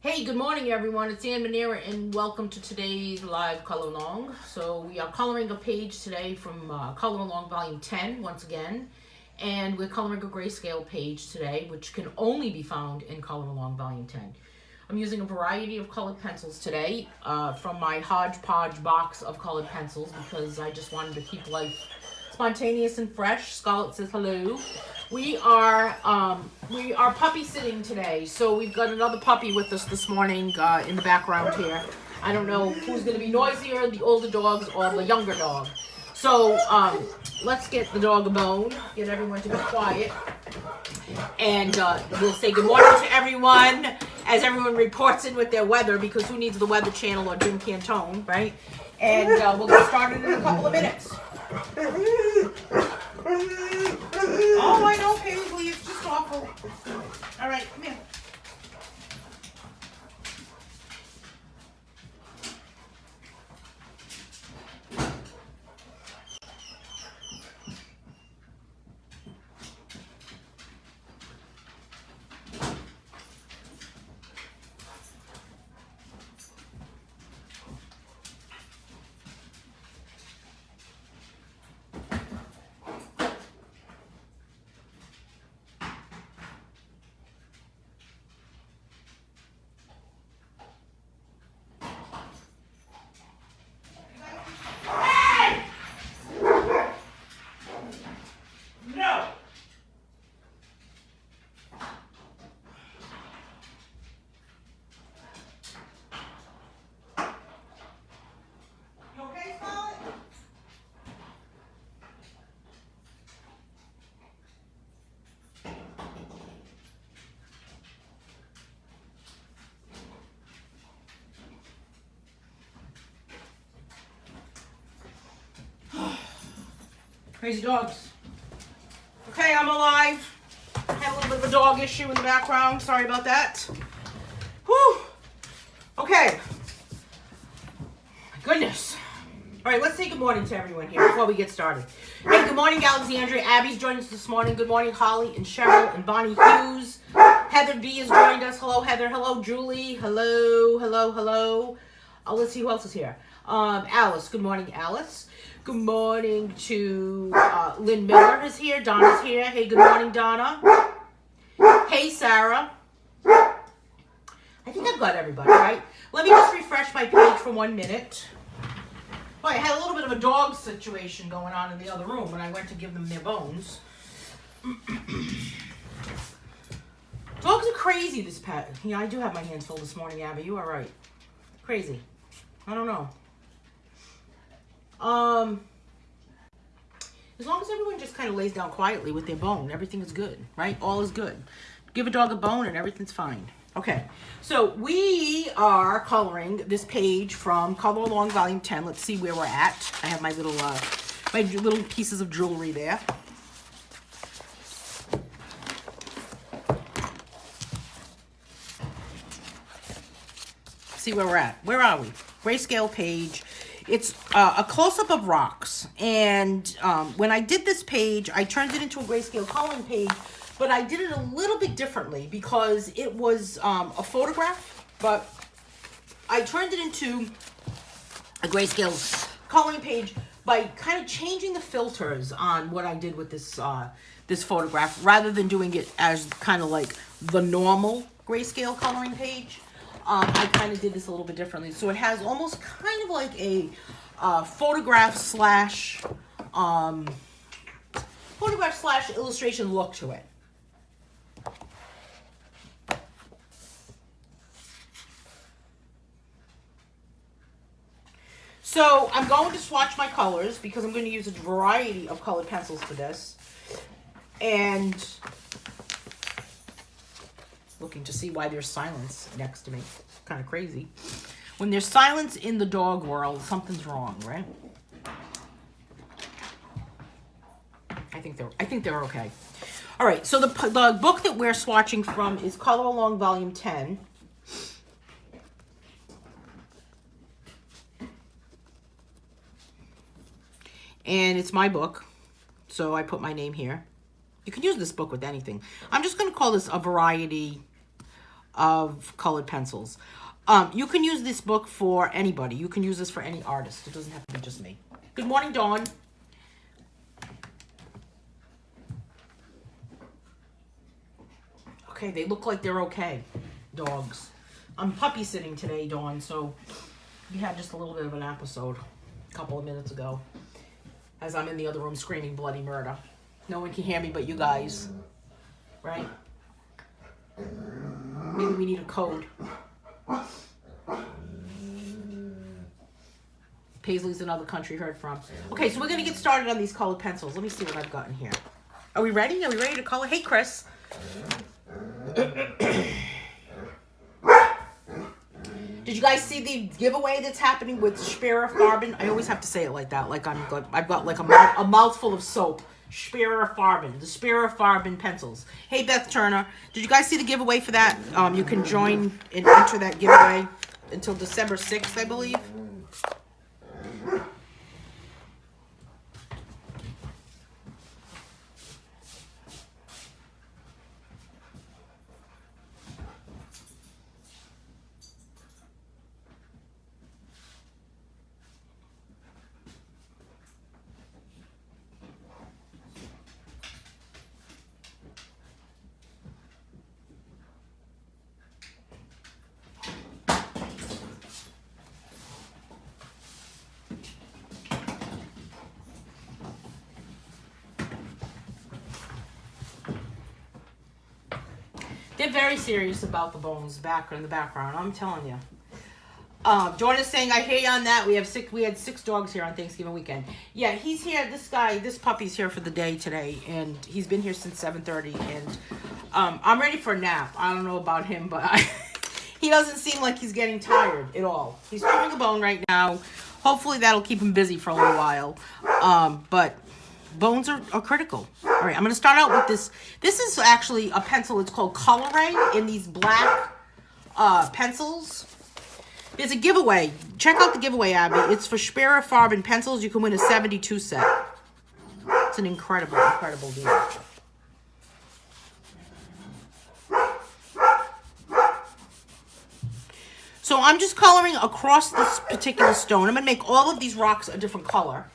Hey, good morning everyone. It's Anne Manera and welcome to today's live color along. So we are coloring a page today from Color Along Volume 10 once again. And we're coloring a grayscale page today, which can only be found in Color Along Volume 10. I'm using a variety of colored pencils today from my hodgepodge box of colored pencils because I just wanted to keep life spontaneous and fresh. Scarlett says hello. We are puppy sitting today, so we've got another puppy with us this morning in the background here. I don't know who's going to be noisier, the older dogs or the younger dog. So let's get the dog a bone, get everyone to be quiet, and we'll say good morning to everyone as everyone reports in with their weather, because who needs the Weather Channel or Jim Cantone, right? And we'll get started in a couple of minutes. Oh, I know, Paisley, it's just awful. All right, come here. Crazy dogs. Okay, I'm alive. I had a little bit of a dog issue in the background. Sorry about that. Whew. Okay. My goodness. All right, let's say good morning to everyone here before we get started. Hey, good morning, Alexandria. Abby's joined us this morning. Good morning, Holly and Cheryl and Bonnie Hughes. Heather B has joined us. Hello, Heather. Hello, Julie. Hello, hello, hello. Let's see who else is here. Alice. Good morning, Alice. Good morning to Lynn Miller is here. Donna's here. Hey, good morning, Donna. Hey, Sarah. I think I've got everybody, right? Let me just refresh my page for 1 minute. Oh, I had a little bit of a dog situation going on in the other room when I went to give them their bones. Dogs are crazy this past. Yeah, I do have my hands full this morning, Abby. You are right. Crazy. I don't know. As long as everyone just kind of lays down quietly with their bone, everything is good, right? All is good. Give a dog a bone and everything's fine. Okay, so we are coloring this page from Color Along Volume 10. Let's see where we're at. I have my little pieces of jewelry there. See where we're at. Where are we? Grayscale page. It's a close-up of rocks, and when I did this page, I turned it into a grayscale coloring page, but I did it a little bit differently because it was a photograph, but I turned it into a grayscale coloring page by kind of changing the filters on what I did with this this photograph, rather than doing it as kind of like the normal grayscale coloring page. I kind of did this a little bit differently. So it has almost kind of like a photograph slash illustration look to it. So I'm going to swatch my colors because I'm going to use a variety of colored pencils for this. And looking to see why there's silence next to me. Kind of crazy. When there's silence in the dog world, something's wrong, right? I think they're okay. All right, so the book that we're swatching from is Color Along Volume 10. And it's my book, so I put my name here. You can use this book with anything. I'm just going to call this a variety of colored pencils. You can use this book for anybody. You can use this for any artist. It doesn't have to be just me. Good morning, Dawn. Okay, they look like they're okay, dogs. I'm puppy sitting today, Dawn, so we had just a little bit of an episode a couple of minutes ago as I'm in the other room screaming bloody murder. No one can hear me but you guys, right? Maybe we need a code. Paisley's another country heard from. Okay, so we're going to get started on these colored pencils. Let me see what I've got in here. Are we ready? Are we ready to color? Hey, Chris. Did you guys see the giveaway that's happening with Speyer Farben? I always have to say it like that, like I've got like a mouthful of soap. Speyer Farben, the Speyer Farben pencils. Hey, Beth Turner, did you guys see the giveaway for that? You can join and enter that giveaway until December 6th, I believe. They're very serious about the bones back in the background. I'm telling you. Dawn is saying, I hear you on that. We had six dogs here on Thanksgiving weekend. Yeah, he's here. This puppy's here for the day today, and he's been here since 7:30. And I'm ready for a nap. I don't know about him, but he doesn't seem like he's getting tired at all. He's chewing a bone right now. Hopefully that'll keep him busy for a little while. But bones are critical. All right, I'm going to start out with this. This is actually a pencil. It's called Coloring in these black pencils. There's a giveaway. Check out the giveaway, Abby. It's for Speyer Farben pencils. You can win a 72 set. It's an incredible, incredible deal. So I'm just coloring across this particular stone. I'm going to make all of these rocks a different color.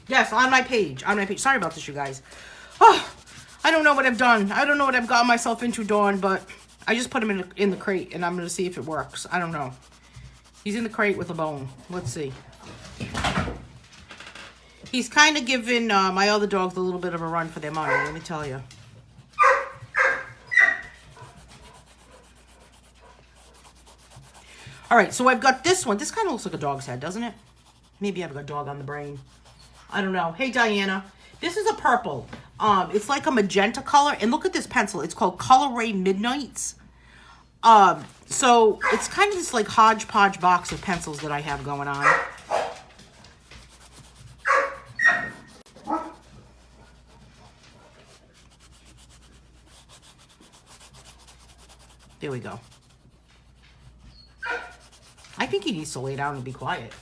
Yes, on my page. On my page. Sorry about this, you guys. Oh, I don't know what I've done. I don't know what I've gotten myself into, Dawn, but I just put him in the crate, and I'm going to see if it works. I don't know. He's in the crate with a bone. Let's see. He's kind of giving my other dogs a little bit of a run for their money, let me tell you. All right, so I've got this one. This kind of looks like a dog's head, doesn't it? Maybe I've got a dog on the brain. I don't know. Hey, Diana. This is a purple. It's like a magenta color. And look at this pencil. It's called Color Ray Midnights. So it's kind of this like hodgepodge box of pencils that I have going on. There we go. I think he needs to lay down and be quiet.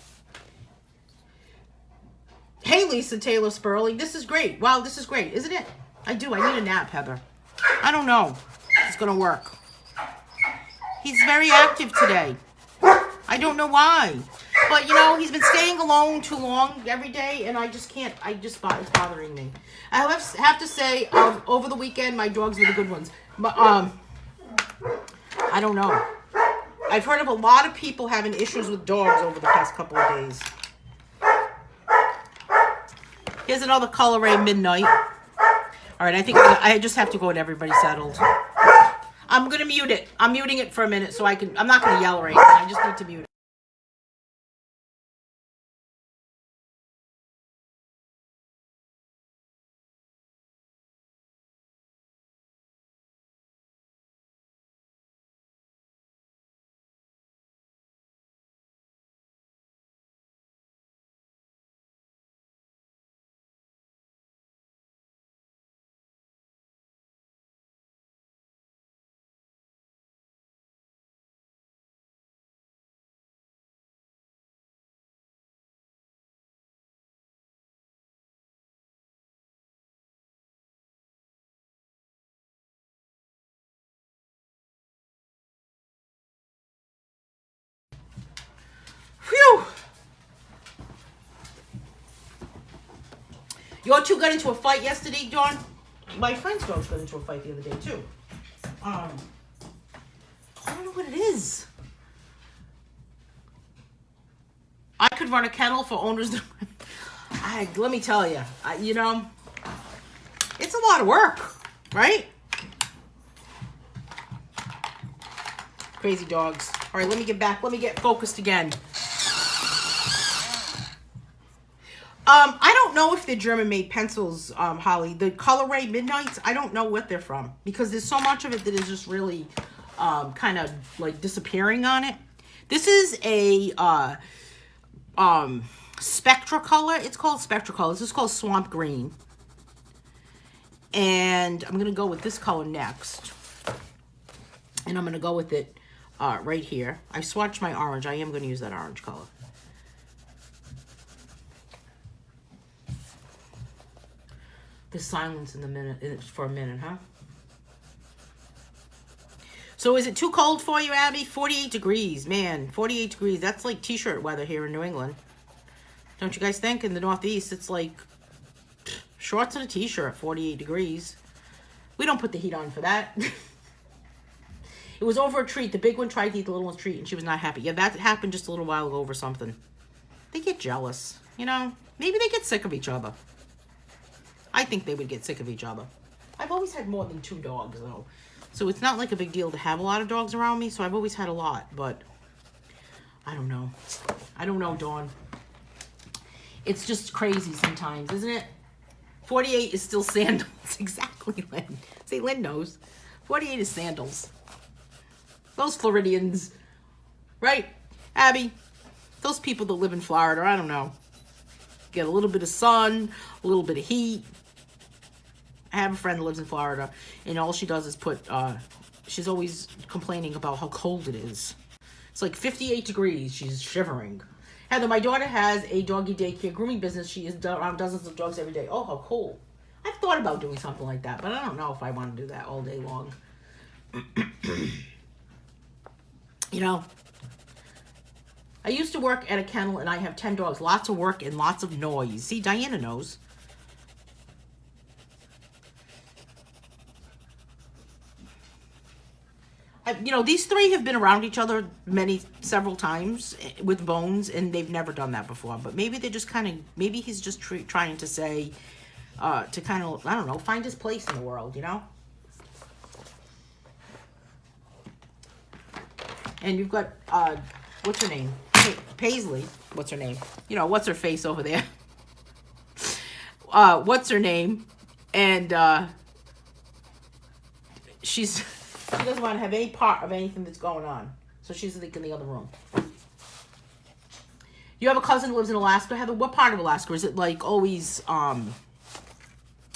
Hey, Lisa Taylor Spurley. This is great. Wow, this is great, isn't it? I need a nap, Heather. I don't know if it's going to work. He's very active today. I don't know why. But, you know, he's been staying alone too long every day, and I just can't. It's bothering me. I have to say, over the weekend, my dogs were the good ones. But, I don't know. I've heard of a lot of people having issues with dogs over the past couple of days. Here's another Color Ray Midnight. All right, I think I just have to go and everybody settled. I'm going to mute it. I'm muting it for a minute so I can, I'm not going to yell or anything. I just need to mute it. Phew! Your two got into a fight yesterday, Dawn? My friend's dogs got into a fight the other day, too. I don't know what it is. I could run a kennel for owners. Let me tell you, you know, it's a lot of work, right? Crazy dogs. All right, let me get back. Let me get focused again. I don't know if they're German-made pencils, Holly. The Color Ray Midnights, I don't know what they're from because there's so much of it that is just really kind of like disappearing on it. This is a Spectra color. It's called Spectra color. This is called Swamp Green. And I'm going to go with this color next. And I'm going to go with it right here. I swatched my orange. I am going to use that orange color. The silence in the minute for a minute, huh? So is it too cold for you, Abby? 48 degrees, man. 48 degrees. That's like t-shirt weather here in New England. Don't you guys think? In the Northeast, it's like shorts and a t-shirt, 48 degrees. We don't put the heat on for that. It was over a treat. The big one tried to eat the little one's treat, and she was not happy. Yeah, that happened just a little while ago over something. They get jealous, you know? Maybe they get sick of each other. I think they would get sick of each other. I've always had more than 2 dogs, though. So it's not like a big deal to have a lot of dogs around me. So I've always had a lot, but I don't know. I don't know, Dawn. It's just crazy sometimes, isn't it? 48 is still sandals. Exactly, Lynn. See, Lynn knows. 48 is sandals. Those Floridians, right? Abby, those people that live in Florida, I don't know. Get a little bit of sun, a little bit of heat. I have a friend that lives in Florida, and all she does is put, she's always complaining about how cold it is. It's like 58 degrees. She's shivering. Heather, my daughter has a doggy daycare grooming business. She is around dozens of dogs every day. Oh, how cool. I've thought about doing something like that, but I don't know if I want to do that all day long. You know, I used to work at a kennel, and I have 10 dogs. Lots of work and lots of noise. See, Diana knows. You know, these 3 have been around each other several times with Bones, and they've never done that before. But maybe they're just kind of, maybe he's just trying to say, to kind of, I don't know, find his place in the world, you know? And you've got, what's her name? Paisley. What's her name? You know, what's her face over there? What's her name? And, she doesn't want to have any part of anything that's going on. So she's like in the other room. You have a cousin who lives in Alaska, Heather? What part of Alaska? Is it like always,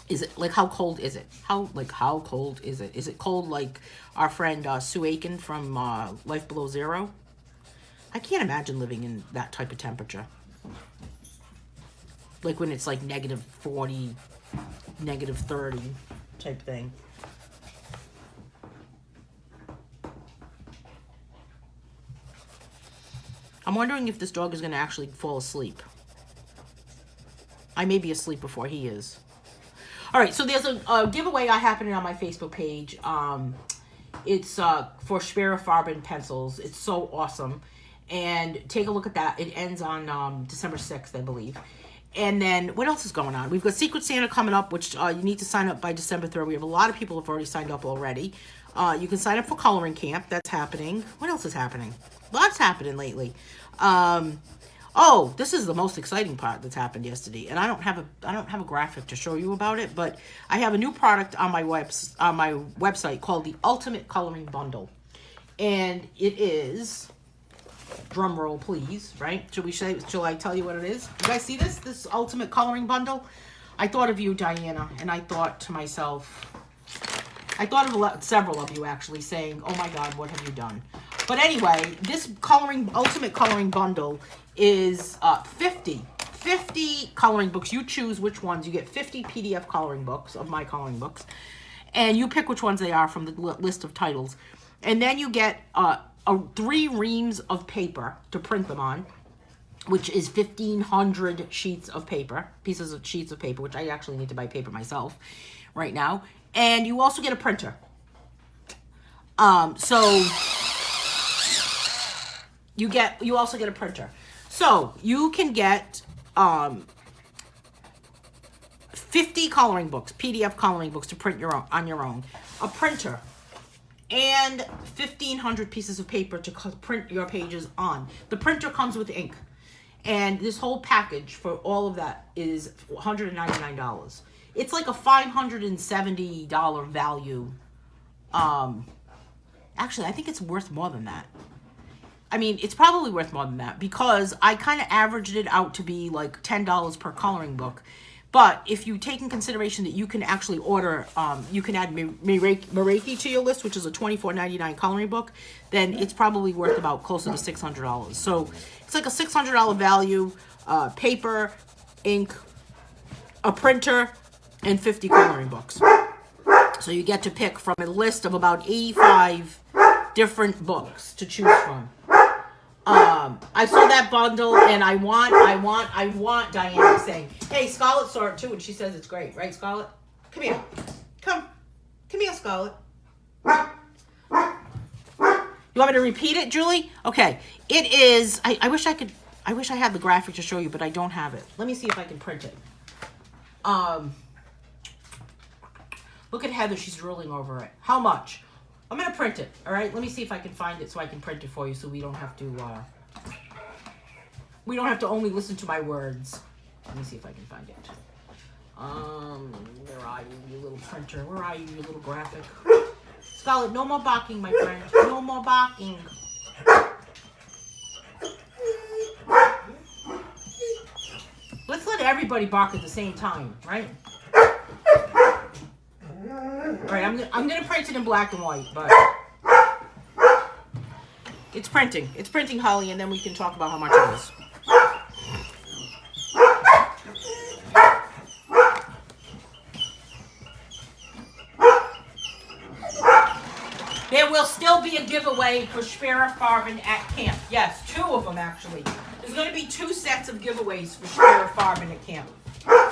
is it like, how cold is it? How cold is it? Is it cold like our friend Sue Aiken from Life Below Zero? I can't imagine living in that type of temperature. Like when it's like negative 40, negative 30 type thing. I'm wondering if this dog is going to actually fall asleep. I may be asleep before he is. All right, so there's a giveaway happening on my Facebook page. It's for Schwerer Farben pencils. It's so awesome. And take a look at that. It ends on December 6th, I believe. And then what else is going on? We've got Secret Santa coming up, which you need to sign up by December 3rd. We have a lot of people who have already signed up already. You can sign up for coloring camp. That's happening. What else is happening? Lots happening lately. Oh, this is the most exciting part that's happened yesterday, and I don't have a graphic to show you about it, but I have a new product on my website called the Ultimate Coloring Bundle, and it is, drum roll please, right? Shall I tell you what it is? You guys see this Ultimate Coloring Bundle? I thought of you, Diana, and I thought to myself, I thought of several of you actually saying, oh my God, what have you done? But anyway, this Ultimate Coloring Bundle is 50 coloring books. You choose which ones. You get 50 PDF coloring books of my coloring books, and you pick which ones they are from the list of titles. And then you get 3 reams of paper to print them on, which is 1,500 sheets of paper, sheets of paper, which I actually need to buy paper myself right now. And you also get a printer. So you also get a printer. So you can get 50 coloring books, PDF coloring books to print on your own, a printer, and 1,500 pieces of paper to print your pages on. The printer comes with ink, and this whole package for all of that is $199. It's like a $570 value. Actually, I think it's worth more than that. I mean, it's probably worth more than that because I kind of averaged it out to be like $10 per coloring book. But if you take in consideration that you can actually order, you can add Meraki to your list, which is a $24.99 coloring book, then it's probably worth about closer to $600. So it's like a $600 value, paper, ink, a printer, and 50 coloring books. So you get to pick from a list of about 85 different books to choose from. I saw that bundle, and I want Diana saying, hey, Scarlett saw it too, and she says it's great, right, Scarlett? Come here. Come here, Scarlett. You want me to repeat it, Julie? Okay. It is, I wish I had the graphic to show you, but I don't have it. Let me see if I can print it. Look at Heather, she's drooling over it. How much? I'm going to print it, all right? Let me see if I can find it so I can print it for you so we don't have to only listen to my words. Let me see if I can find it. Where are you little printer? Where are you little graphic? Scarlett, no more barking, my friend. No more barking. Let's let everybody bark at the same time, right? All right, I'm gonna print it in black and white, but it's printing. It's printing, Holly, and then we can talk about how much it is. There will still be a giveaway for Spare Farben at camp. Yes, 2 of them actually. There's going to be 2 sets of giveaways for Spare Farben at camp.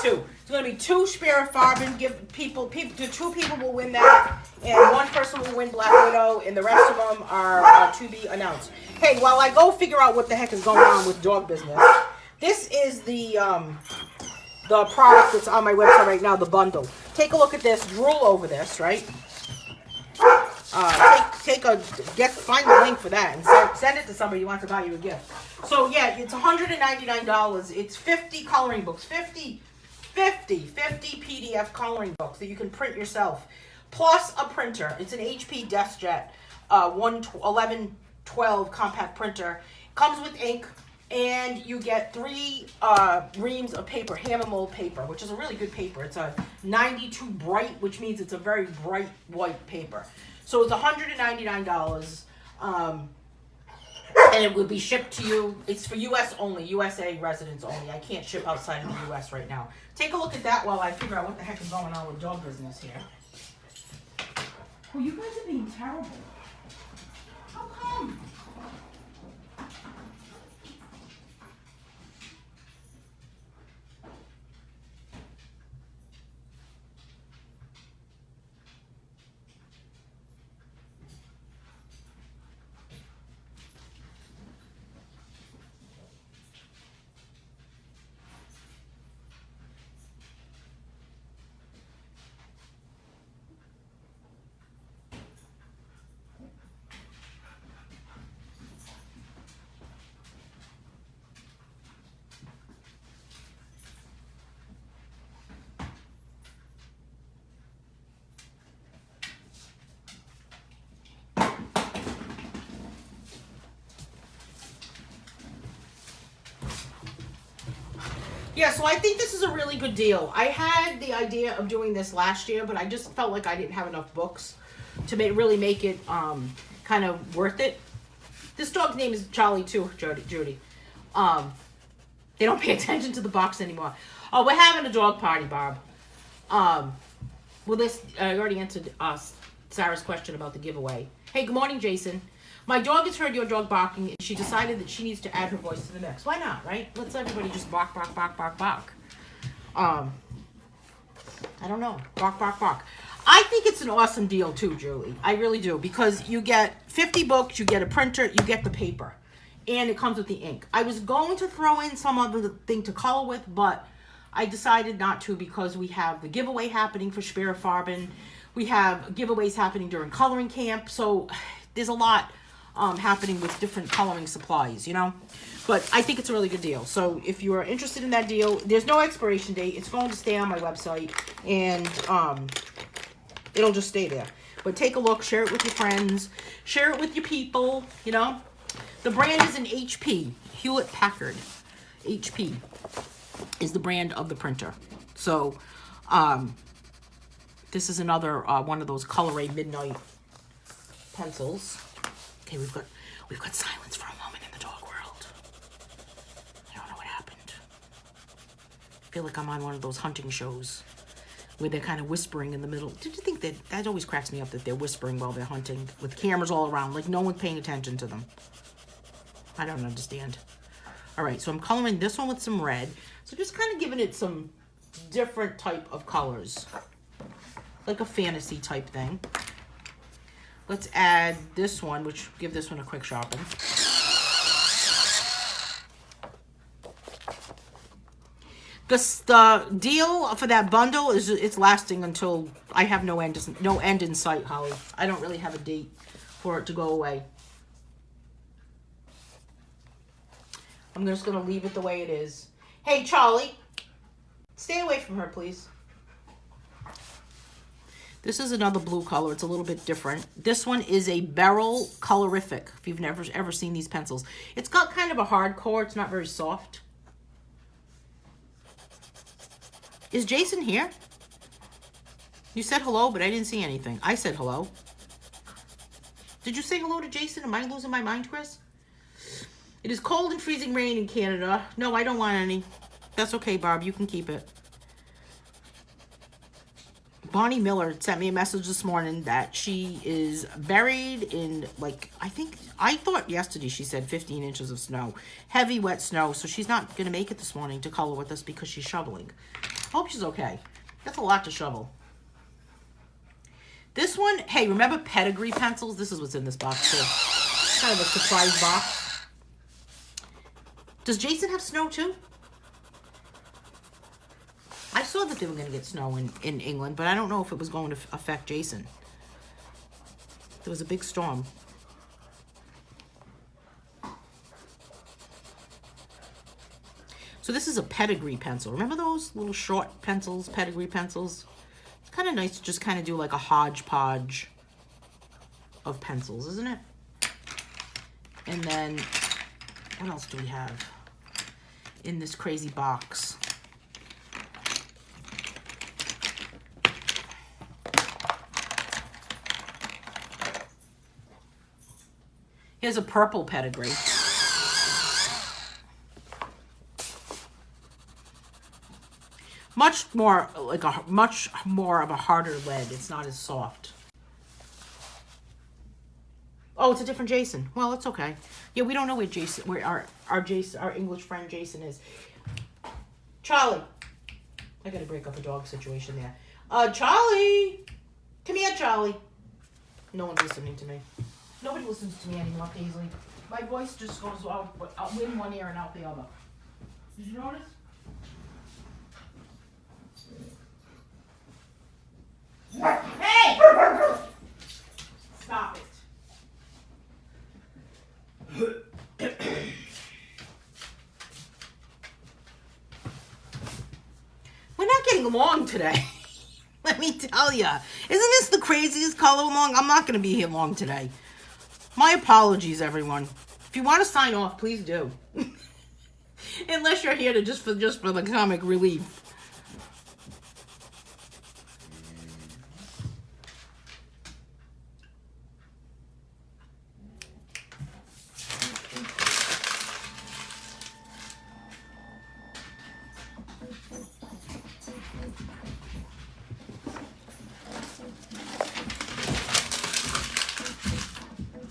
2. It's going to be 2 Spare Farben. 2 people will win that, and 1 person will win Black Widow, and the rest of them are to be announced. Hey, while I go figure out what the heck is going on with dog business, this is the product that's on my website right now, the bundle. Take a look at this. Drool over this, right? Find the link for that and send it to somebody who wants to buy you a gift. So yeah, it's $199. It's 50 coloring books, 50 PDF coloring books that you can print yourself, plus a printer. It's an HP DeskJet 1112 compact printer. Comes with ink, and you get 3 reams of paper, hand and mold paper, which is a really good paper. It's a 92 bright, which means it's a very bright white paper. So it's $199, and it will be shipped to you. It's for U.S. only, USA residents only. I can't ship outside of the U.S. right now. Take a look at that while I figure out what the heck is going on with dog business here. Well, you guys are being terrible. How come? Yeah, so I think this is a really good deal. I had the idea of doing this last year, but I just felt like I didn't have enough books to really make it kind of worth it. This dog's name is Charlie too, Judy. They don't pay attention to the box anymore. Oh, we're having a dog party, Barb. Well, this I already answered Sarah's question about the giveaway. Hey, good morning, Jason. My dog has heard your dog barking, and she decided that she needs to add her voice to the mix. Why not, right? Let's everybody just bark, bark, bark, bark, bark. I don't know. Bark, bark, bark. I think it's an awesome deal too, Julie. I really do, because you get 50 books, you get a printer, you get the paper, and it comes with the ink. I was going to throw in some other thing to color with, but I decided not to because we have the giveaway happening for Spear Farben. We have giveaways happening during coloring camp, so there's a lot happening with different coloring supplies, you know. But I think it's a really good deal. So if you are interested in that deal, there's no expiration date. It's going to stay on my website, and it'll just stay there. But take a look, share it with your friends, share it with your people, you know. The brand is an HP, Hewlett Packard. HP is the brand of the printer. So this is another one of those Color Midnight pencils. Okay, we've got silence for a moment in the dog world. I don't know what happened. I feel like I'm on one of those hunting shows where they're kind of whispering in the middle. Did you think that always cracks me up, that they're whispering while they're hunting with cameras all around, like no one's paying attention to them? I don't understand. All right, so I'm coloring this one with some red. So just kind of giving it some different type of colors, like a fantasy type thing. Let's add this one, which give this one a quick sharpen. The deal for that bundle is it's lasting until I have no end in sight, Holly. I don't really have a date for it to go away. I'm just going to leave it the way it is. Hey, Charlie, stay away from her, please. This is another blue color. It's a little bit different. This one is a Beryl Colorific, if you've never ever seen these pencils. It's got kind of a hard core. It's not very soft. Is Jason here? You said hello, but I didn't see anything. I said hello. Did you say hello to Jason? Am I losing my mind, Chris? It is cold and freezing rain in Canada. No, I don't want any. That's okay, Barb. You can keep it. Bonnie Miller sent me a message this morning that she is buried in, like, I thought yesterday she said 15 inches of snow. Heavy, wet snow. So she's not going to make it this morning to color with us because she's shoveling. Hope she's okay. That's a lot to shovel. This one, hey, remember pedigree pencils? This is what's in this box, too. Kind of a surprise box. Does Jason have snow, too? I saw that they were going to get snow in England, but I don't know if it was going to affect Jason. There was a big storm. So this is a pedigree pencil. Remember those little short pencils, pedigree pencils? It's kind of nice to just kind of do like a hodgepodge of pencils, isn't it? And then, what else do we have in this crazy box? Here's a purple pedigree. Much more of a harder lead. It's not as soft. Oh, it's a different Jason. Well, it's okay. Yeah, we don't know where our English friend Jason is. Charlie. I gotta break up a dog situation there. Charlie! Come here, Charlie. No one's listening to me. Nobody listens to me anymore, Paisley. My voice just goes out in one ear and out the other. Did you notice? Hey! Stop it. We're not getting along today. Let me tell you. Isn't this the craziest color along? I'm not going to be here long today. My apologies, everyone. If you want to sign off, please do. If Unless you're here to just for the comic relief.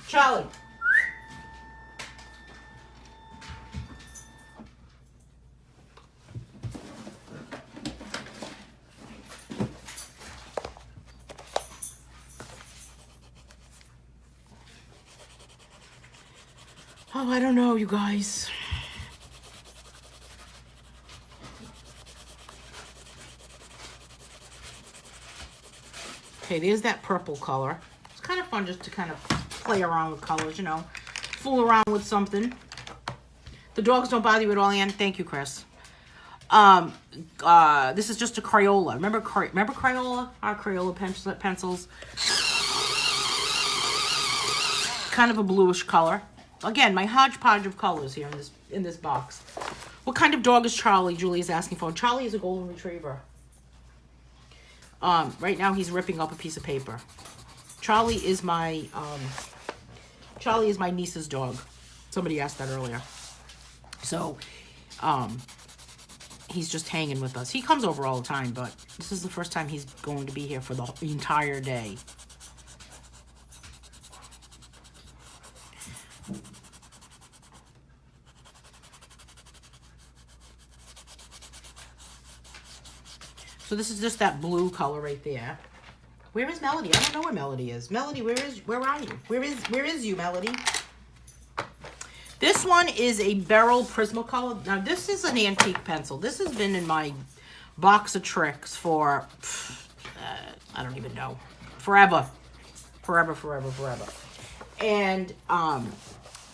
Charlie. Oh, I don't know, you guys. Okay, there's that purple color. It's kind of fun just to kind of play around with colors, you know. Fool around with something. The dogs don't bother you at all, Anne? Thank you, Chris. This is just a Crayola. Remember Crayola? Our Crayola pencils. Kind of a bluish color. Again, my hodgepodge of colors here in this box. What kind of dog is Charlie? Julie is asking for. Charlie is a golden retriever. Right now he's ripping up a piece of paper. Charlie is my niece's dog. Somebody asked that earlier. So, he's just hanging with us. He comes over all the time, but this is the first time he's going to be here for the entire day. So this is just that blue color right there. Where is Melody? I don't know where Melody is. Melody, where are you? Where is you, Melody? This one is a Beryl Prismacolor. Now this is an antique pencil. This has been in my box of tricks for I don't even know. Forever. And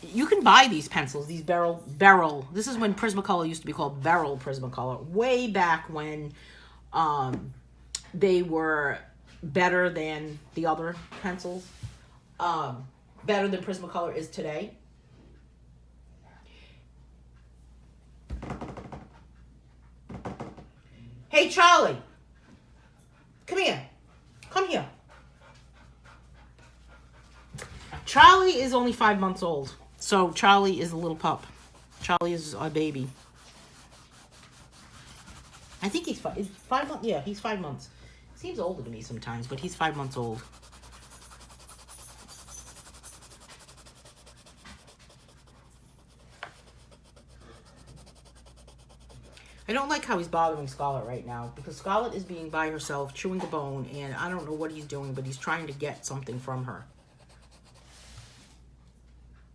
you can buy these pencils, these Beryl. This is when Prismacolor used to be called Beryl Prismacolor. Way back when they were better than the other pencils. Better than Prismacolor is today. Hey, Charlie. Come here. Come here. Charlie is only 5 months old. So Charlie is a little pup. Charlie is a baby. I think he's 5 months. Yeah, he's 5 months. Seems older to me sometimes, but he's 5 months old. I don't like how he's bothering Scarlett right now, because Scarlett is being by herself, chewing the bone, and I don't know what he's doing, but he's trying to get something from her.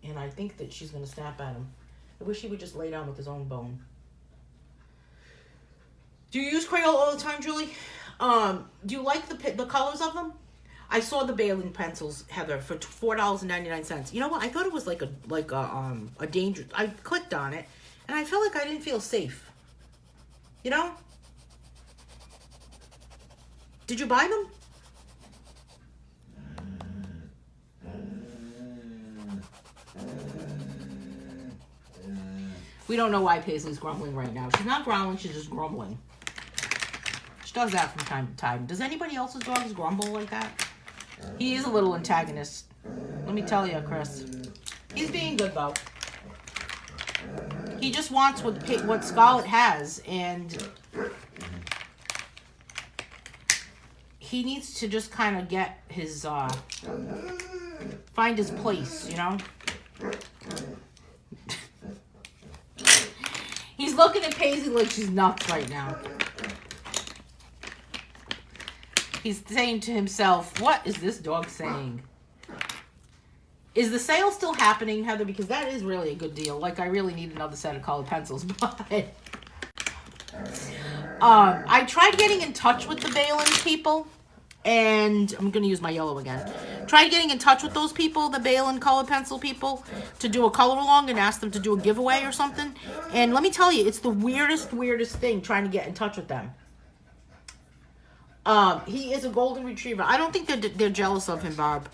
And I think that she's going to snap at him. I wish he would just lay down with his own bone. Do you use Crayola all the time, Julie? Do you like the colors of them? I saw the Baling pencils, Heather, for $4.99. You know what? I thought it was like a dangerous. I clicked on it, and I felt like I didn't feel safe. You know? Did you buy them? We don't know why Paisley's grumbling right now. She's not growling, she's just grumbling. She does that from time to time. Does anybody else's dogs grumble like that? He is a little antagonist. Let me tell you, Chris. He's being good, though. He just wants what Scarlett has, and he needs to just kind of get his, find his place, you know? He's looking at Paisley like she's nuts right now. He's saying to himself, what is this dog saying? Is the sale still happening, Heather? Because that is really a good deal. Like, I really need another set of colored pencils. But I tried getting in touch with the Baling people. And I'm going to use my yellow again. Tried getting in touch with those people, the Baling colored pencil people, to do a color along and ask them to do a giveaway or something. And let me tell you, it's the weirdest thing trying to get in touch with them. He is a golden retriever. I don't think they're jealous of him, Bob.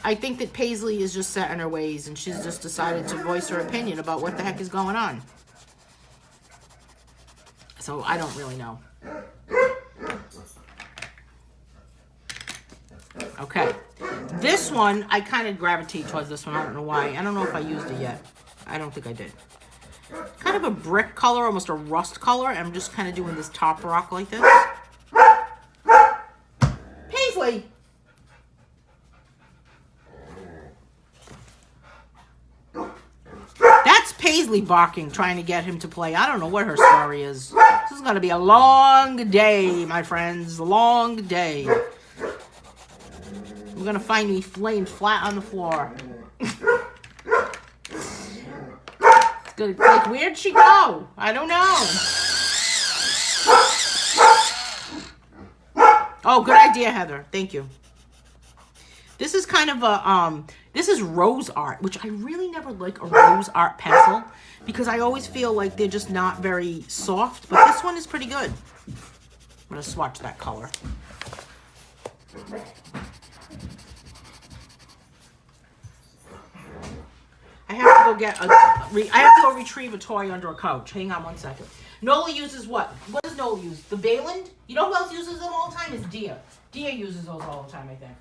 I think that Paisley is just set in her ways, and she's just decided to voice her opinion about what the heck is going on. so I don't really know. Okay. This one, I kind of gravitate towards this one. I don't know why. I don't know if I used it yet. I don't think I did. Kind of a brick color, almost a rust color. I'm just kind of doing this top rock like this. Paisley! That's Paisley barking, trying to get him to play. I don't know what her story is. This is going to be a long day, my friends. A long day. You're going to find me laying flat on the floor. Like, where'd she go? I don't know. Oh, good idea, Heather. Thank you. This is kind of a, this is rose art, which I really never like a rose art pencil because I always feel like they're just not very soft, but this one is pretty good. I'm going to swatch that color. I have to go get I have to go retrieve a toy under a couch. Hang on one second. Nola uses what? What does Nola use? The Bayland? You know who else uses them all the time? Is Dia. Dia uses those all the time, I think.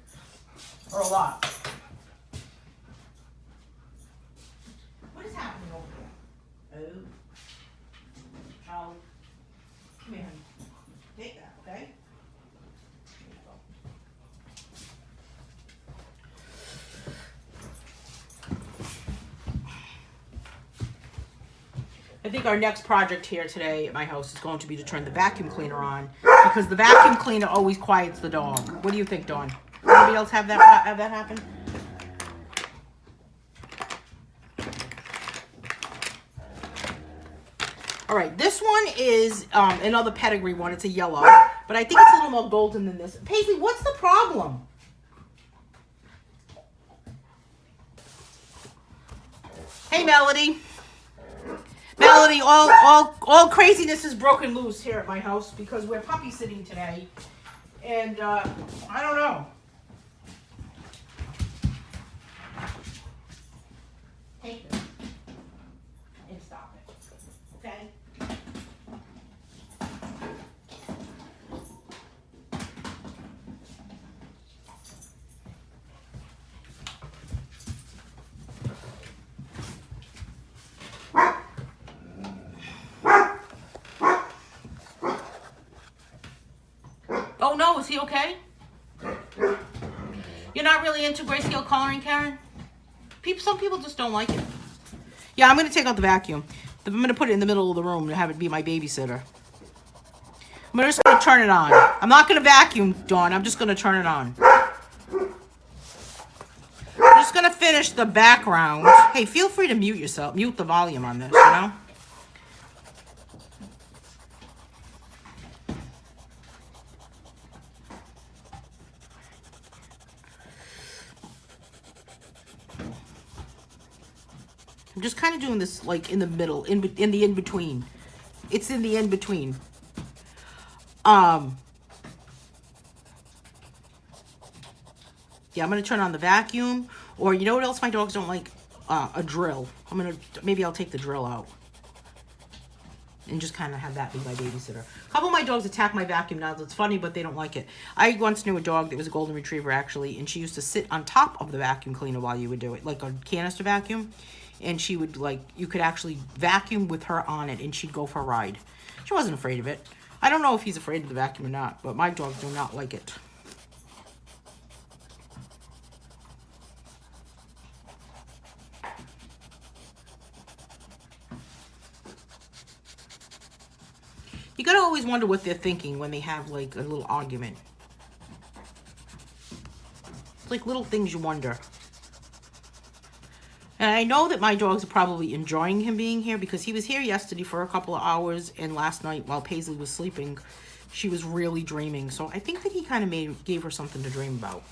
Or a lot. What is happening over there? Oh. Charlie. Come here, honey. Take that, okay? I think our next project here today at my house is going to be to turn the vacuum cleaner on because the vacuum cleaner always quiets the dog. What do you think, Dawn? Anybody else have that happen? All right, this one is another pedigree one. It's a yellow, but I think it's a little more golden than this. Paisley, what's the problem? Hey, Melody. Melody, all craziness is broken loose here at my house because we're puppy sitting today, and I don't know. Take this and stop it, okay? Oh no, is he okay? You're not really into grayscale coloring, Karen? Some people just don't like it. Yeah, I'm going to take out the vacuum. I'm going to put it in the middle of the room and have it be my babysitter. I'm just going to turn it on. I'm not going to vacuum, Dawn. I'm just going to turn it on. I'm just going to finish the background. Hey, feel free to mute yourself. Mute the volume on this, you know? I'm just kind of doing this like in the middle, in the in-between. It's in the in-between. Yeah, I'm going to turn on the vacuum. Or you know what else my dogs don't like? A drill. Maybe I'll take the drill out. And just kind of have that be my babysitter. A couple of my dogs attack my vacuum now. It's funny, but they don't like it. I once knew a dog that was a golden retriever, actually. And she used to sit on top of the vacuum cleaner while you would do it. Like a canister vacuum. And she would, like, you could actually vacuum with her on it, and she'd go for a ride. She wasn't afraid of it. I don't know if he's afraid of the vacuum or not, but my dogs do not like it. You gotta always wonder what they're thinking when they have, like, a little argument. It's like little things you wonder. And I know that my dogs are probably enjoying him being here because he was here yesterday for a couple of hours, and last night while Paisley was sleeping, she was really dreaming. So I think that he kind of gave her something to dream about.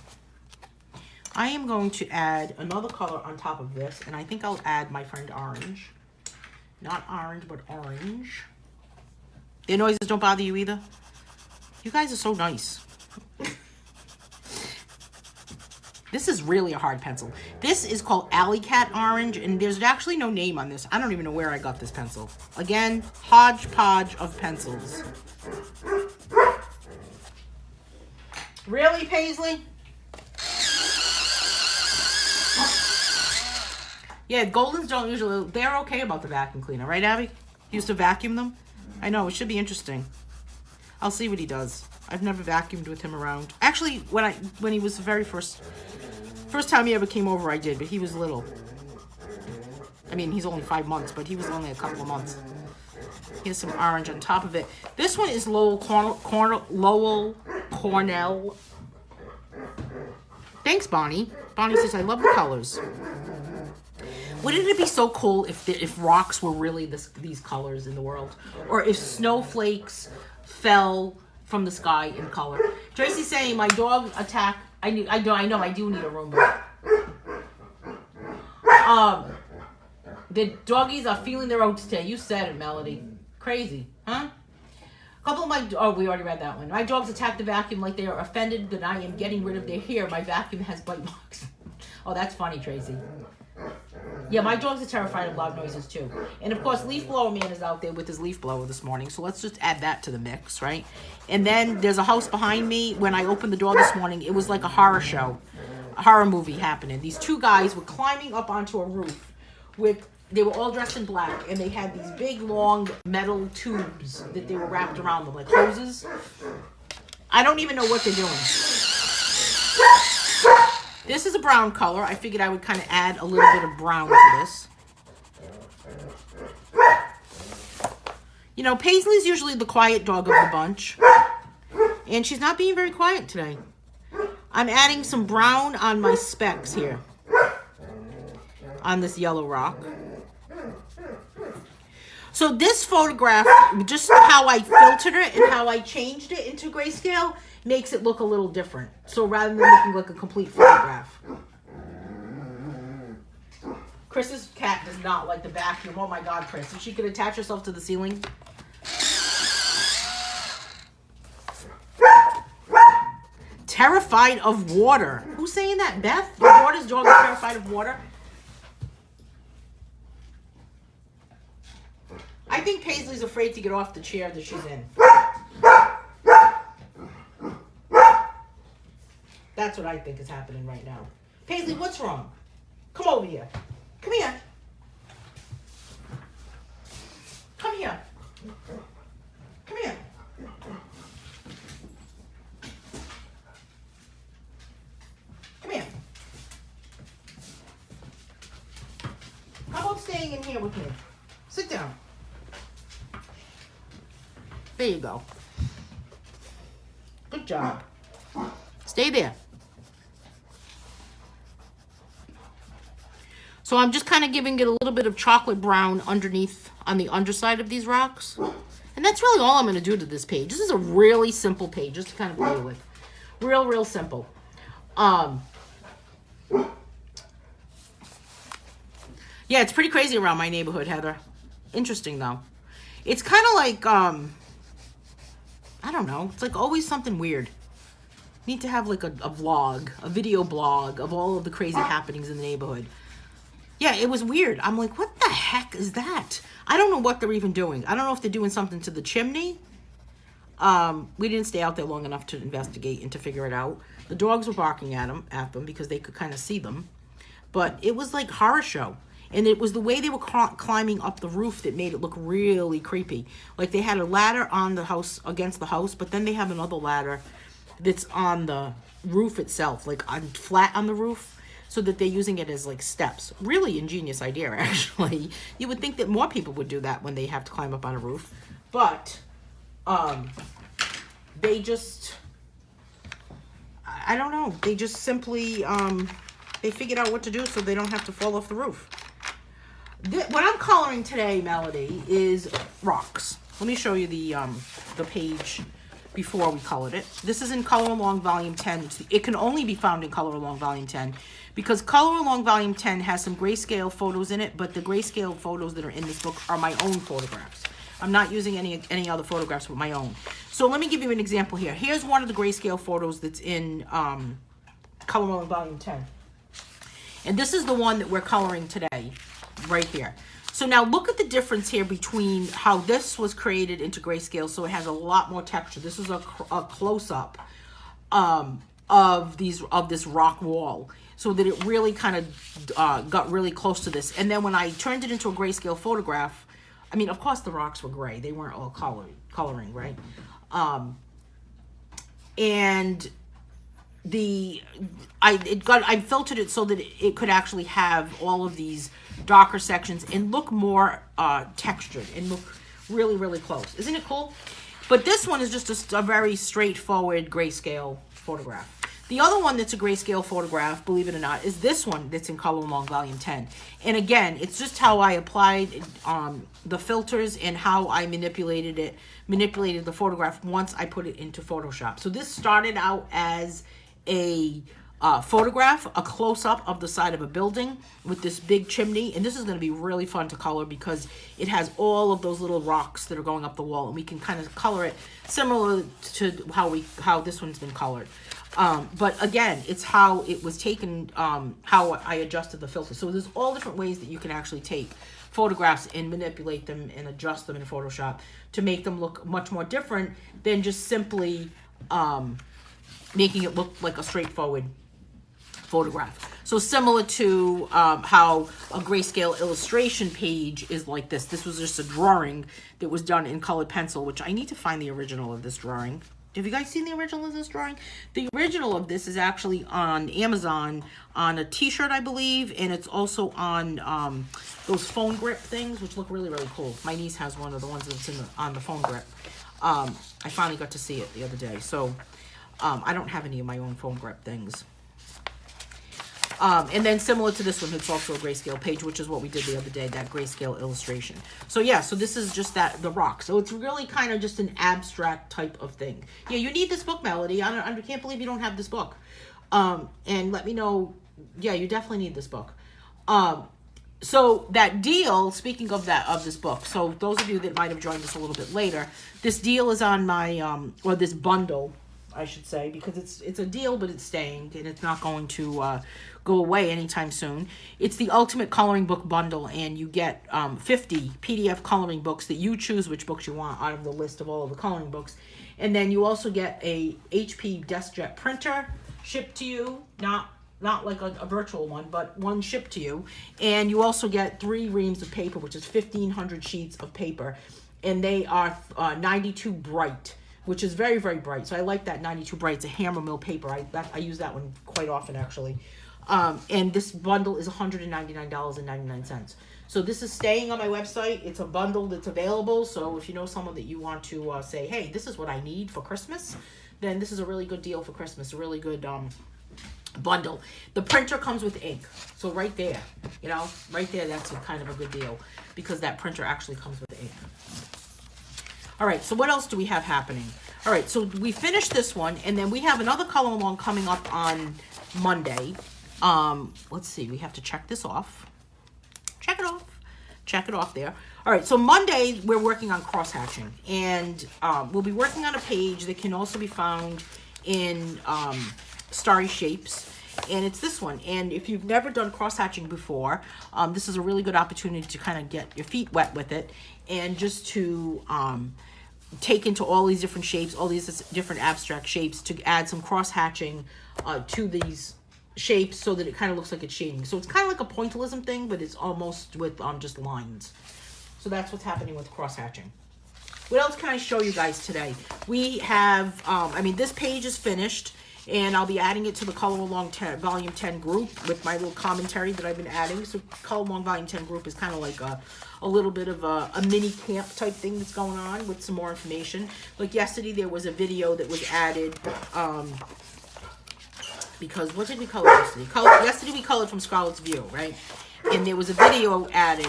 I am going to add another color on top of this, and I think I'll add my friend orange. Not orange, but orange. Their noises don't bother you either? You guys are so nice. This is really a hard pencil. This is called Alley Cat Orange, and there's actually no name on this. I don't even know where I got this pencil. Again, hodgepodge of pencils. Really, Paisley? Yeah, Goldens don't usually, they're okay about the vacuum cleaner, right, Abby? He used to vacuum them? I know, it should be interesting. I'll see what he does. I've never vacuumed with him around. Actually, when he was the very first time he ever came over, I did, but he was little. I mean, he's only 5 months, but he was only a couple of months. Here's some orange on top of it. This one is Lowell Cornell. Thanks, Bonnie. Bonnie says, I love the colors. Wouldn't it be so cool if rocks were really these colors in the world? Or if snowflakes fell from the sky in color. Tracy's saying, my dog attack. I know I do need a Roomba. The doggies are feeling their oats today. You said it, Melody. Crazy, huh? A couple of we already read that one. My dogs attack the vacuum like they are offended that I am getting rid of their hair. My vacuum has bite marks. Oh, that's funny, Tracy. Yeah, my dogs are terrified of loud noises too. And of course, Leaf Blower Man is out there with his leaf blower this morning. So let's just add that to the mix, right? And then there's a house behind me. When I opened the door this morning, it was like a horror show, a horror movie happening. These two guys were climbing up onto a roof they were all dressed in black, and they had these big, long metal tubes that they were wrapped around them, like hoses. I don't even know what they're doing. This is a brown color. I figured I would kind of add a little bit of brown to this. You know, Paisley's usually the quiet dog of the bunch, and she's not being very quiet today. I'm adding some brown on my specks here, on this yellow rock. So this photograph, just how I filtered it and how I changed it into grayscale, makes it look a little different. So rather than looking like a complete photograph. Chris's cat does not like the vacuum. Oh my God, Chris. If she could attach herself to the ceiling. Terrified of water. Who's saying that? Beth? Your daughter's dog is terrified of water? I think Paisley's afraid to get off the chair that she's in. That's what I think is happening right now. Paisley, what's wrong? Come over here. Come here. Come here. Come here. Come here. How about staying in here with me? Sit down. There you go. Good job. Stay there. So I'm just kind of giving it a little bit of chocolate brown underneath on the underside of these rocks. And that's really all I'm going to do to this page. This is a really simple page just to kind of play with. Real simple. Yeah, it's pretty crazy around my neighborhood, Heather. Interesting, though. It's kind of like, I don't know. It's like always something weird. Need to have like a vlog, a video blog of all of the crazy happenings in the neighborhood. Yeah, it was weird. I'm like, what the heck is that? I don't know what they're even doing. I don't know if they're doing something to the chimney. We didn't stay out there long enough to investigate and to figure it out. The dogs were barking at them because they could kind of see them. But it was like horror show. And it was the way they were climbing up the roof that made it look really creepy. Like they had a ladder on the house, against the house, but then they have another ladder that's on the roof itself, like flat on the roof, so that they're using it as like steps. Really ingenious idea, actually. You would think that more people would do that when they have to climb up on a roof. But they just, I don't know. They just simply, they figured out what to do so they don't have to fall off the roof. What I'm coloring today, Melody, is rocks. Let me show you the page before we colored it. This is in Color Along Volume 10. It can only be found in Color Along Volume 10 because Color Along Volume 10 has some grayscale photos in it, but the grayscale photos that are in this book are my own photographs. I'm not using any other photographs but my own. So let me give you an example here. Here's one of the grayscale photos that's in Color Along Volume 10. And this is the one that we're coloring today, right here. So now look at the difference here between how this was created into grayscale, so it has a lot more texture. This is a close-up of this rock wall, so that it really kind of got really close to this. And then when I turned it into a grayscale photograph, I mean, of course the rocks were gray. They weren't all coloring, right? And I filtered it so that it could actually have all of these darker sections and look more textured and look really, really close. Isn't it cool? But this one is just a very straightforward grayscale photograph. The other one that's a grayscale photograph, believe it or not, is this one that's in Color Along Volume 10. And again, it's just how I applied the filters and how I manipulated the photograph once I put it into Photoshop. So this started out as a photograph, a close-up of the side of a building with this big chimney, and this is going to be really fun to color because it has all of those little rocks that are going up the wall, and we can kind of color it similar to how this one's been colored. But again, it's how it was taken, how I adjusted the filter. So there's all different ways that you can actually take photographs and manipulate them and adjust them in Photoshop to make them look much more different than just simply making it look like a straightforward photograph. So similar to how a Grayscale Illustration page is like this. This was just a drawing that was done in colored pencil, which I need to find the original of this drawing. Have you guys seen the original of this drawing? The original of this is actually on Amazon on a t-shirt, I believe, and it's also on those phone grip things, which look really, really cool. My niece has one of the ones that's on the phone grip. I finally got to see it the other day. So I don't have any of my own phone grip things. And then similar to this one, it's also a grayscale page, which is what we did the other day, that Grayscale Illustration. So yeah, so this is just the rock. So it's really kind of just an abstract type of thing. Yeah, you need this book, Melody. I can't believe you don't have this book. And let me know. Yeah, you definitely need this book. So that deal, speaking of this book, so those of you that might have joined us a little bit later, this deal is on my, or this bundle, I should say, because it's a deal, but it's staying, and it's not going to go away anytime soon. It's the Ultimate Coloring Book Bundle, and you get 50 PDF coloring books that you choose which books you want out of the list of all of the coloring books. And then you also get a HP DeskJet printer shipped to you, not like a virtual one, but one shipped to you. And you also get 3 reams of paper, which is 1,500 sheets of paper, and they are 92 bright, which is very, very bright. So I like that 92 bright. It's a hammer mill paper. I use that one quite often, actually. And this bundle is $199.99. So this is staying on my website. It's a bundle that's available. So if you know someone that you want to say, hey, this is what I need for Christmas, then this is a really good deal for Christmas. A really good bundle. The printer comes with ink. So right there, right there, that's kind of a good deal because that printer actually comes with ink. All right, so what else do we have happening? All right, so we finished this one, and then we have another color along coming up on Monday. Let's see, we have to check this off. Check it off. Check it off there. All right, so Monday we're working on cross-hatching, and we'll be working on a page that can also be found in Starry Shapes, and it's this one. And if you've never done cross-hatching before, this is a really good opportunity to kind of get your feet wet with it, and just to take into all these different shapes, all these different abstract shapes, to add some cross-hatching to these shapes so that it kind of looks like it's shading. So it's kind of like a pointillism thing, but it's almost with just lines. So that's what's happening with cross-hatching. What else can I show you guys today? We have, this page is finished, and I'll be adding it to the Color Along Volume 10 group with my little commentary that I've been adding. So Color Along Volume 10 group is kind of like a little bit of a mini camp type thing that's going on with some more information. Like yesterday, there was a video that was added, because what did we color yesterday? Yesterday we colored from Scarlet's View, right? And there was a video added.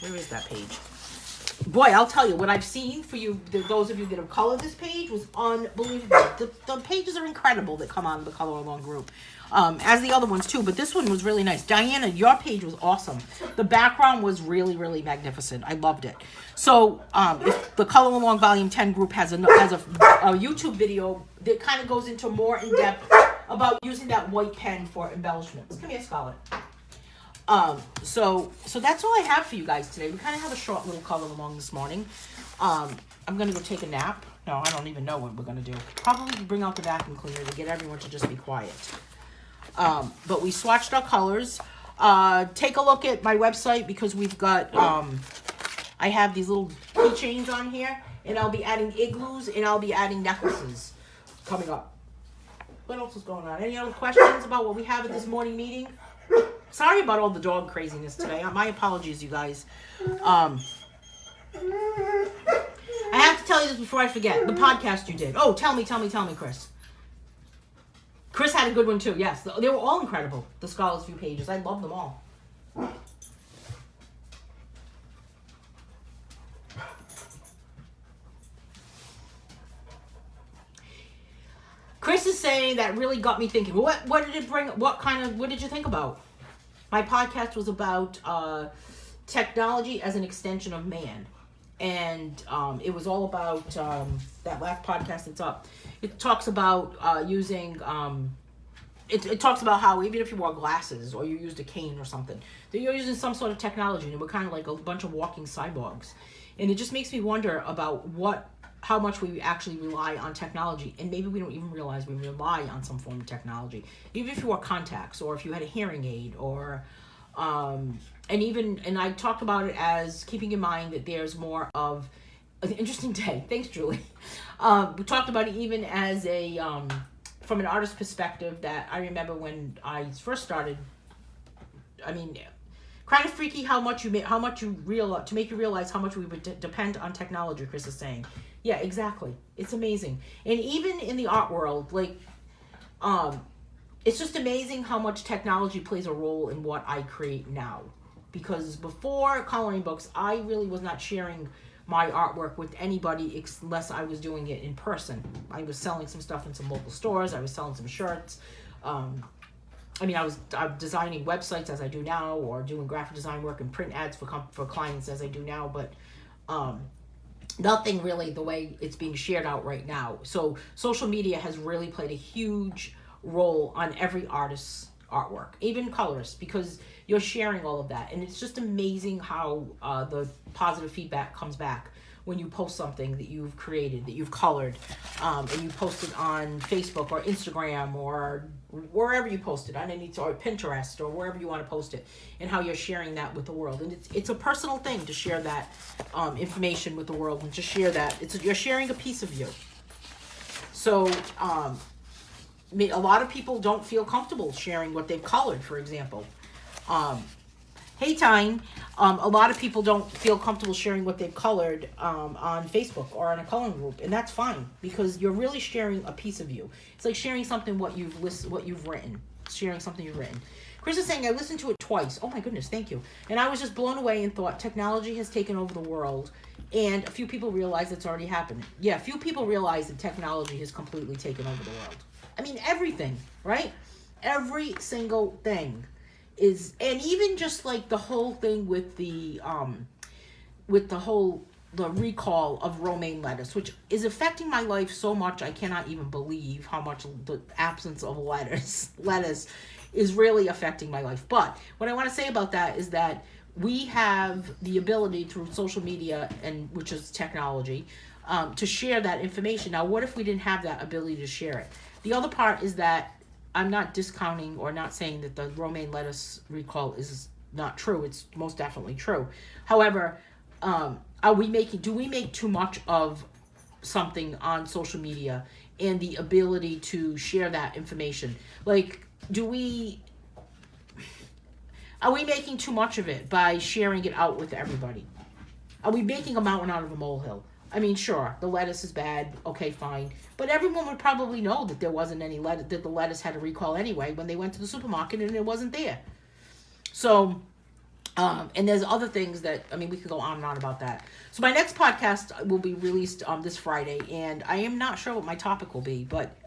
Where is that page? Boy, I'll tell you, what I've seen for you, those of you that have colored this page, was unbelievable. The pages are incredible that come out of the Color Along group, as the other ones too, but this one was really nice. Diana, your page was awesome. The background was really, really magnificent. I loved it. So if the Color Along Volume 10 group has a YouTube video that kind of goes into more in-depth about using that white pen for embellishments. Come here, Scarlett. So that's all I have for you guys today. We kind of have a short little color along this morning. I'm going to go take a nap. No, I don't even know what we're going to do. Probably bring out the vacuum cleaner to get everyone to just be quiet. But we swatched our colors. Take a look at my website because we've got, I have these little keychains on here. And I'll be adding igloos and I'll be adding necklaces coming up. What else is going on? Any other questions about what we have at this morning meeting? Sorry about all the dog craziness today. My apologies, you guys. I have to tell you this before I forget. The podcast you did. Oh, tell me, Chris. Chris had a good one too. Yes, they were all incredible. The Scholars View pages. I love them all. Chris is saying that really got me thinking. What did it bring? What did you think about? My podcast was about technology as an extension of man. And it was all about that last podcast that's up. It talks about using, it talks about how even if you wore glasses or you used a cane or something, that you're using some sort of technology and we're kind of like a bunch of walking cyborgs. And it just makes me wonder about how much we actually rely on technology, and maybe we don't even realize we rely on some form of technology. Even if you wore contacts, or if you had a hearing aid, or and I talked about it as keeping in mind that there's more of an interesting day. Thanks, Julie. We talked about it even as a from an artist perspective. That I remember when I first started. I mean, kind of freaky how much you realize, to make you realize how much we would depend on technology. Chris is saying, yeah, exactly. It's amazing, and even in the art world, like, it's just amazing how much technology plays a role in what I create now. Because before coloring books, I really was not sharing my artwork with anybody unless I was doing it in person. I was selling some stuff in some local stores. I was selling some shirts. I'm designing websites as I do now, or doing graphic design work and print ads for clients as I do now, but nothing really the way it's being shared out right now. So social media has really played a huge role on every artist's artwork, even colorists, because you're sharing all of that. And it's just amazing how the positive feedback comes back when you post something that you've created, that you've colored, and you post it on Facebook or Instagram or wherever you post it, or Pinterest or wherever you want to post it, and how you're sharing that with the world. And it's a personal thing to share that information with the world, and to share that. You're sharing a piece of you. So a lot of people don't feel comfortable sharing what they've colored, for example. Hey, Tyne. A lot of people don't feel comfortable sharing what they've colored on Facebook or on a coloring group, and that's fine, because you're really sharing a piece of you. It's like sharing something what you've written, sharing something you've written. Chris is saying, I listened to it twice. Oh my goodness, thank you. And I was just blown away and thought technology has taken over the world, and a few people realize it's already happened. Yeah, few people realize that technology has completely taken over the world. I mean, everything, right? Every single thing is, and even just like the whole thing with the recall of romaine lettuce, which is affecting my life so much. I cannot even believe how much the absence of lettuce is really affecting my life. But what I want to say about that is that we have the ability through social media, and which is technology, to share that information. Now, what if we didn't have that ability to share it? The other part is that I'm not discounting or not saying that the romaine lettuce recall is not true. It's most definitely true. However, do we make too much of something on social media and the ability to share that information? Like, are we making too much of it by sharing it out with everybody? Are we making a mountain out of a molehill? I mean, sure, the lettuce is bad. Okay, fine. But everyone would probably know that there wasn't any lettuce, that the lettuce had a recall anyway when they went to the supermarket and it wasn't there. So, and there's other things that, I mean, we could go on and on about that. So my next podcast will be released this Friday, and I am not sure what my topic will be, but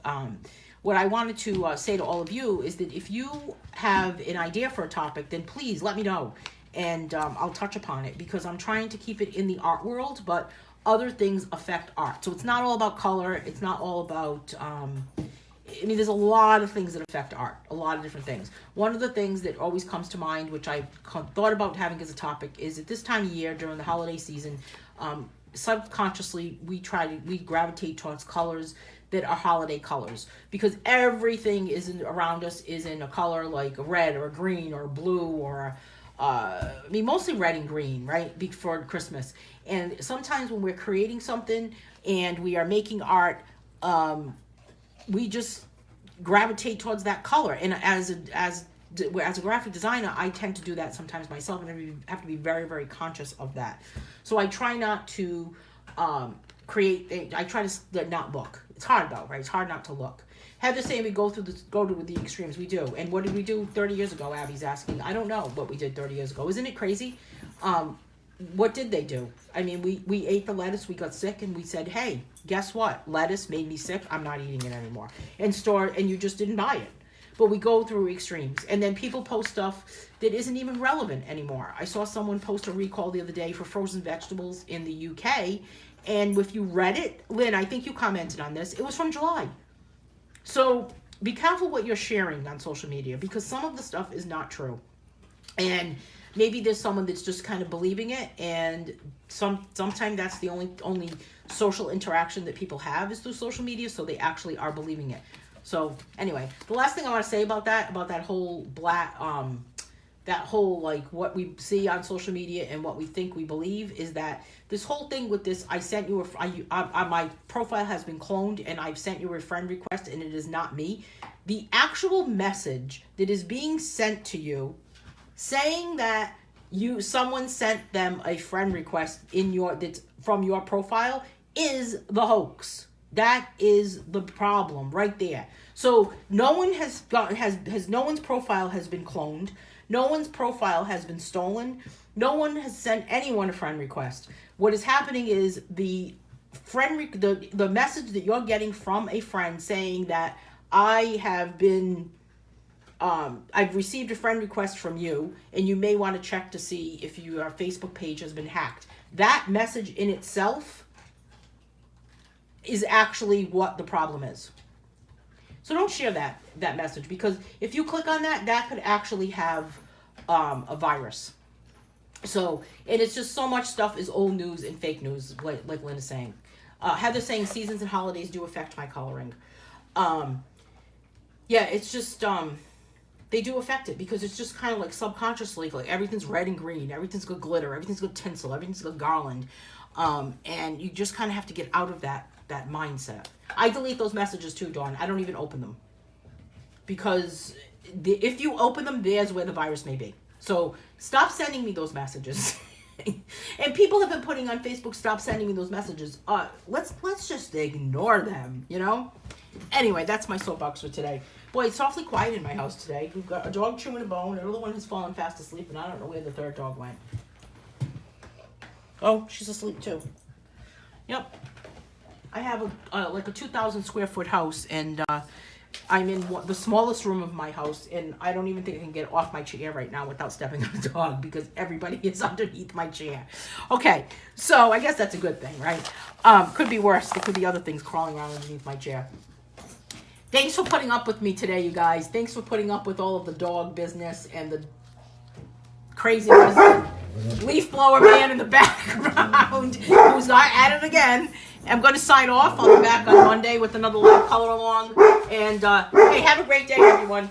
what I wanted to say to all of you is that if you have an idea for a topic, then please let me know, and I'll touch upon it, because I'm trying to keep it in the art world, but other things affect art. So it's not all about color. It's not all about I mean, there's a lot of things that affect art, a lot of different things. One of the things that always comes to mind, which I've thought about having as a topic, is at this time of year during the holiday season, subconsciously we gravitate towards colors that are holiday colors, because everything around us is in a color like a red or a green or a blue or mostly red and green, right, before Christmas. And sometimes when we're creating something and we are making art, we just gravitate towards that color. And as a graphic designer, I tend to do that sometimes myself, and I have to be very, very conscious of that. So I try not to I try to not look. It's hard though, right? It's hard not to look. Heather's saying we go to the extremes. We do. And what did we do 30 years ago? Abby's asking. I don't know what we did 30 years ago. Isn't it crazy? What did they do? I mean, we ate the lettuce, we got sick, and we said, hey, guess what? Lettuce made me sick. I'm not eating it anymore. And you just didn't buy it. But we go through extremes. And then people post stuff that isn't even relevant anymore. I saw someone post a recall the other day for frozen vegetables in the UK. And if you read it, Lynn, I think you commented on this, it was from July. So be careful what you're sharing on social media, because some of the stuff is not true. And maybe there's someone that's just kind of believing it, and sometimes that's the only social interaction that people have is through social media, so they actually are believing it. So anyway, the last thing I want to say about that whole like what we see on social media and what we think we believe is that this whole thing with this, I sent you my profile has been cloned and I've sent you a friend request and it is not me. The actual message that is being sent to saying that someone sent them a friend request that's from your profile is the hoax. That is the problem right there. So no one no one's profile has been cloned. No one's profile has been stolen. No one has sent anyone a friend request. What is happening is the message that you're getting from a friend saying that I've received a friend request from you, and you may want to check to see if your Facebook page has been hacked. That message in itself is actually what the problem is. So don't share that message, because if you click on that could actually have a virus. So, and it's just so much stuff is old news and fake news, like Lynn is saying. Heather's saying seasons and holidays do affect my coloring. Yeah, it's just, they do affect it, because it's just kind of like subconsciously, like everything's red and green, everything's got glitter, everything's got tinsel, everything's got garland. And you just kind of have to get out of that mindset. I delete those messages too, Dawn. I don't even open them, because if you open them, there's where the virus may be. So stop sending me those messages. And people have been putting on Facebook, stop sending me those messages. Let's just ignore them, you know? Anyway, that's my soapbox for today. Boy, it's awfully quiet in my house today. We've got a dog chewing a bone, another one has fallen fast asleep, and I don't know where the third dog went. Oh, she's asleep too. Yep. I have a 2,000 square foot house, and I'm in the smallest room of my house, and I don't even think I can get off my chair right now without stepping on the dog, because everybody is underneath my chair. Okay, so I guess that's a good thing, right? Could be worse. There could be other things crawling around underneath my chair. Thanks for putting up with me today, you guys. Thanks for putting up with all of the dog business and the craziness. Leaf blower man in the background who's not at it again. I'm going to sign off. I'll be back on Monday with another live color along. And hey, have a great day, everyone.